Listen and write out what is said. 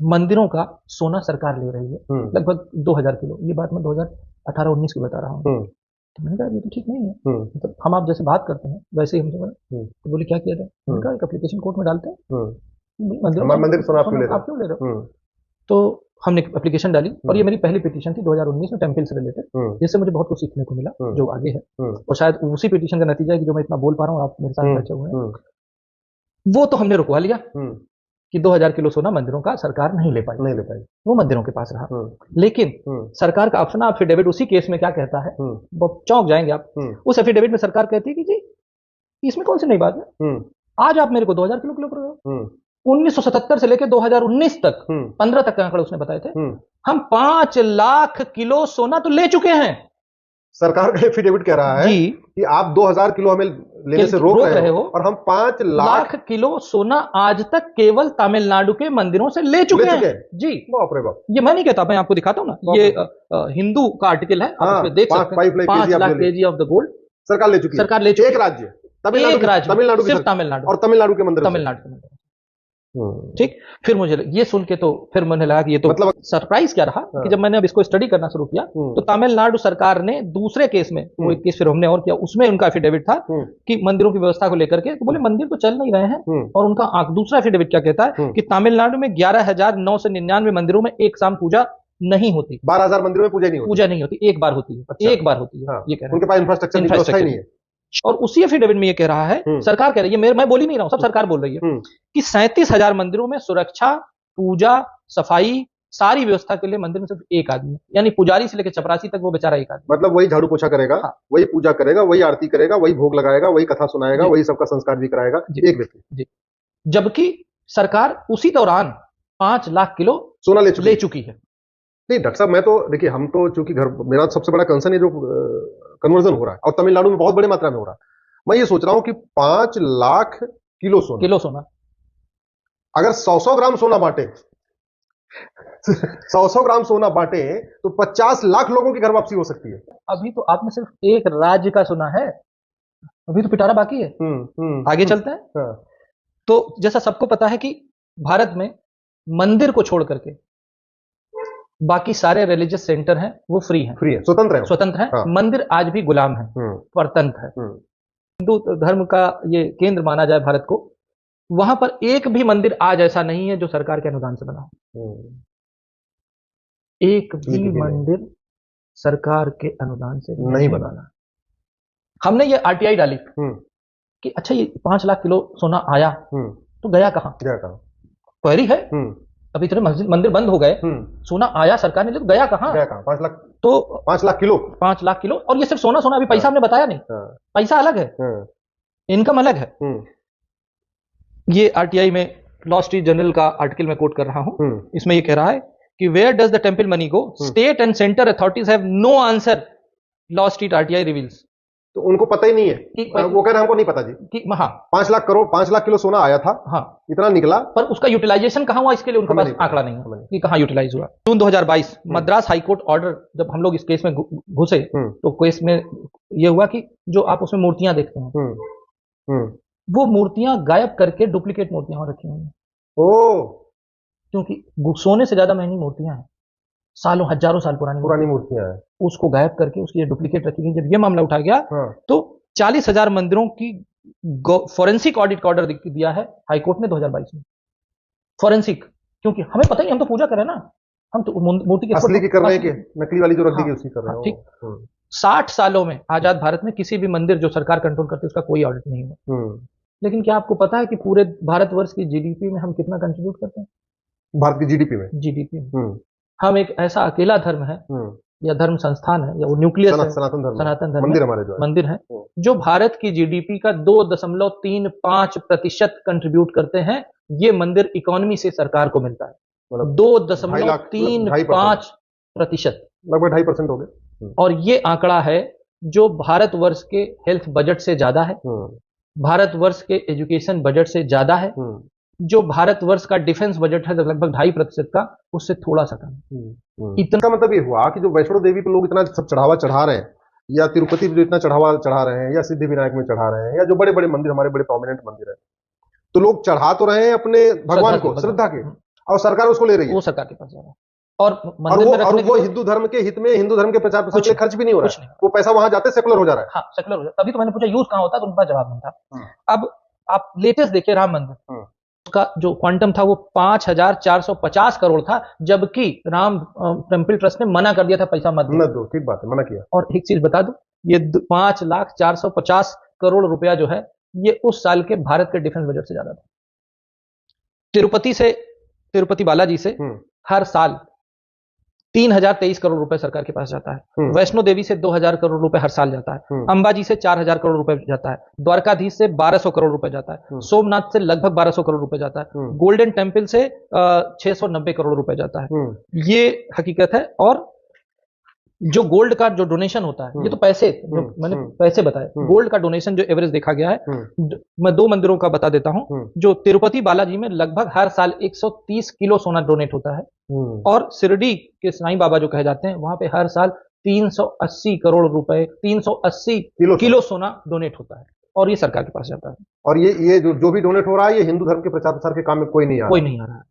मंदिरों का सोना सरकार ले रही है लगभग 2000 किलो। ये बात मैं 2018-19 की बता रहा हूँ। तो मैंने कहा ये तो ठीक नहीं है। मतलब हम आप जैसे बात करते हैं वैसे ही हमसे बोला। तो बोले क्या किया जाए? मैंने कहा एक एप्लीकेशन कोर्ट में डालते हैं, भाई मंदिरों हमारे का मंदिर सोना सोना आप क्यों ले रहे हो? तो हमने एप्लीकेशन डाली और ये मेरी पहली पिटीशन थी 2019 में टेम्पल से रिलेटेड, जिससे मुझे बहुत कुछ सीखने को मिला जो आगे है। और शायद उसी पिटीशन का नतीजा है कि जो मैं इतना बोल पा रहा हूँ, आप मेरे साथ बैठे हुए हैं। वो तो हमने रुकवा लिया कि 2000 किलो सोना मंदिरों का सरकार नहीं ले पाई, वो मंदिरों के पास रहा। लेकिन सरकार का अपना एफिडेविट उसी केस में क्या कहता है, वो चौंक जाएंगे आप। उस एफिडेविट में सरकार कहती है कि जी इसमें कौन सी नई बात है, आज आप मेरे को 2000 किलो किलो कर रहे हो। 1977 से लेकर 2019 तक 15 तक के आंकड़े उसने बताए थे, हम 5 लाख किलो सोना तो ले चुके हैं। सरकार का एफिडेविट कह रहा है कि आप 2000 किलो हमें लेने से रोक रहे हो और हम 5 लाख किलो सोना आज तक केवल तमिलनाडु के मंदिरों से ले चुके हैं। जी बाप रे बाप। ये मैं नहीं कहता, मैं आपको दिखाता हूँ ना, ये हिंदू का आर्टिकल है, आप इसमें देख सकते हैं। 5 lakh KG of the gold सरकार ले चुकी है। सरकार ले चुकी है। एक राज्य तमिलनाडु, सिर्फ तमिलनाडु, और तमिलनाडु के मंदिर, तमिलनाडु के मंदिर। ठीक, फिर मुझे ये सुन के तो फिर मुझे लगा कि ये तो मतलब सरप्राइज क्या रहा कि जब मैंने अब इसको स्टडी करना शुरू किया तो तमिलनाडु सरकार ने दूसरे केस में, वो एक केस फिर हमने और किया, उसमें उनका एफिडेविट था कि मंदिरों की व्यवस्था को लेकर के, तो बोले मंदिर तो चल नहीं रहे हैं। और उनका दूसरा एफिडेविट क्या कहता है कि तमिलनाडु में 11,999 मंदिरों में एक शाम पूजा नहीं होती। 12,000 मंदिरों में पूजा नहीं होती, एक बार होती है। एक बार होती है, ये कह रहे हैं। उनके पास इंफ्रास्ट्रक्चर नहीं है। और उसी एफिडेविट में ये कह रहा है, सरकार कह रही है, मैं बोल ही नहीं रहा हूं, सब सरकार बोल रही है कि 37,000 मंदिरों में सुरक्षा, पूजा, सफाई, सारी व्यवस्था के लिए मंदिर में सिर्फ एक आदमी है, यानी पुजारी से लेकर चपरासी तक वो बेचारा एक आदमी। मतलब वही झाड़ू पोछा करेगा, वही पूजा करेगा, वही आरती करेगा, वही भोग लगाएगा, वही कथा सुनाएगा, वही सबका संस्कार भी कराएगा, एक व्यक्ति। जबकि सरकार उसी दौरान 5 लाख किलो सोना ले चुकी है। नहीं डॉक्टर साहब, मैं तो देखिए, हम तो चूंकि मेरा सबसे बड़ा कंसर्न है जो कन्वर्जन हो रहा है और तमिलनाडु में बहुत बड़ी मात्रा में हो रहा है। मैं ये सोच रहा हूं कि 5 लाख किलो सोना अगर 100 ग्राम सोना बांटे 100 ग्राम सोना बांटे तो 50 लाख लोगों की घर वापसी हो सकती है। अभी तो आपने सिर्फ एक राज्य का सुना है, अभी तो पिटारा बाकी है। आगे चलते हैं। तो जैसा सबको पता है कि भारत में मंदिर को छोड़ करके बाकी सारे रिलीजियस सेंटर हैं वो फ्री हैं, स्वतंत्र हैं। मंदिर आज भी गुलाम है, परतंत्र है। हिंदू धर्म का ये केंद्र माना जाए भारत को, वहां पर एक भी मंदिर आज ऐसा नहीं है जो सरकार के अनुदान से बना हो। एक भी मंदिर सरकार के अनुदान से नहीं बना। हमने ये आरटीआई डाली कि अच्छा ये 5 लाख किलो सोना आया तो गया कहां? क्वेरी है। अभी इतने मंदिर बंद हो गए, सोना आया सरकार ने, गया कहां? 5 लाख, तो 5 लाख किलो, 5 लाख किलो। और ये सिर्फ सोना अभी पैसा हमने बताया नहीं, पैसा अलग है, इनकम अलग है। ये आरटीआई में लॉ स्ट्रीट जर्नल का आर्टिकल में कोट कर रहा हूं, इसमें ये कह रहा है कि where does the temple money go, state and centre authorities have no answer, law street RTI reveals. तो उनको पता ही नहीं है कि वो कह रहे हैं हमको नहीं पता जी कि 5 लाख करोड़ 5 लाख किलो सोना आया था, इतना निकला, पर उसका यूटिलाइजेशन कहां हुआ इसके लिए उनके पास आंकड़ा नहीं है कि कहां यूटिलाइज हुआ। जून 2022 मद्रास हाईकोर्ट ऑर्डर, जब हम लोग इस केस में घुसे तो केस में यह हुआ कि जो आप उसमें मूर्तियां देखते हैं वो मूर्तियां गायब करके डुप्लीकेट मूर्तियां रखी हुई हैं। क्योंकि सोने से ज्यादा महंगी मूर्तियां हैं, सालों हजारों साल पुरानी मूर्तियां हैं, उसको गायब करके उसकी डुप्लीकेट रखी गई। जब ये मामला उठा गया तो 40,000 मंदिरों की फॉरेंसिक ऑडिट का ऑर्डर दिया है हाईकोर्ट ने 2022 में। फॉरेंसिक, क्योंकि हमें पता ही, हम तो पूजा कर रहे हैं ना, हम तो मूर्ति की असली की कर रहे हैं कि नकली वाली जो रख दी गई उसकी कर रहे हैं। ठीक, 60 सालों में आजाद भारत में किसी भी मंदिर जो सरकार कंट्रोल करती है उसका कोई ऑडिट नहीं हुआ। लेकिन क्या आपको पता है कि पूरे भारतवर्ष की जीडीपी में हम कितना कंट्रीब्यूट करते हैं? भारत की जीडीपी में हम एक ऐसा अकेला धर्म है या धर्म संस्थान है या वो न्यूक्लियस है, सनातन धर्म मंदिर हमारे जो मंदिर है जो भारत की जीडीपी का 2.35% कंट्रीब्यूट करते हैं। ये मंदिर इकोनॉमी से सरकार को मिलता है, 2.35%, लगभग 2.5% हो गए। और ये आंकड़ा है जो भारतवर्ष के हेल्थ बजट से ज्यादा है, भारतवर्ष के एजुकेशन बजट से ज्यादा है, जो भारतवर्ष का डिफेंस बजट है लगभग 2.5% का, उससे थोड़ा सा कम। इतना मतलब ये हुआ कि जो वैष्णो देवी पे लोग इतना सब चढ़ावा चढ़ा रहे हैं, या तिरुपति पे इतना चढ़ावा चढ़ा रहे हैं, या सिद्धिविनायक में चढ़ा रहे हैं, या जो बड़े बड़े मंदिर हमारे बड़े प्रोमिनेंट मंदिर है, तो लोग चढ़ा तो रहे हैं अपने भगवान को, श्रद्धा के, और सरकार उसको ले रही है, वो सरकार के पास जा रहा है। और वो हिंदू धर्म के हित में, हिंदू धर्म के प्रचार प्रसार के लिए खर्च भी नहीं हो रहा है, वो पैसा वहां जाते सेकुलर हो जा रहा है। हाँ, सेकुलर हो जाता है। तभी तो मैंने पूछा यूज कहाँ होता है, तो उनके पास जवाब नहीं था। अब आप लेटेस्ट देखिए राम मंदिर, उसका जो क्वांटम था वो 5,450 करोड़ था, जबकि राम टेम्पल ट्रस्ट ने मना कर दिया था पैसा मत दो। ठीक बात है, मना किया। और एक चीज बता दूं, ये 5,450 करोड़ रुपया जो है, ये उस साल के भारत के डिफेंस बजट से ज्यादा था। तिरुपति बालाजी से हर साल 3,023 करोड़ रुपए सरकार के पास जाता है। वैष्णो देवी से 2,000 करोड़ रुपए हर साल जाता है। अंबाजी से 4,000 करोड़ रुपए जाता है। द्वारकाधीश से 1,200 करोड़ रुपए जाता है। सोमनाथ से लगभग 1,200 करोड़ रुपए जाता है। गोल्डन टेम्पल से 690 करोड़ रुपए जाता है। ये हकीकत है। और जो गोल्ड का जो डोनेशन होता है, ये तो पैसे, जो मैंने पैसे बताए, गोल्ड का डोनेशन जो एवरेज देखा गया है, मैं 2 मंदिरों का बता देता हूं। जो तिरुपति बालाजी में लगभग हर साल 130 किलो सोना डोनेट होता है, और शिरडी के साईं बाबा जो कहे जाते हैं, वहां पे हर साल 380 करोड़ रुपए, 380 किलो सोना डोनेट होता है, और ये सरकार के पास जाता है। और ये जो भी डोनेट हो रहा है, ये हिंदू धर्म के प्रचार प्रसार के काम में कोई नहीं आ रहा है।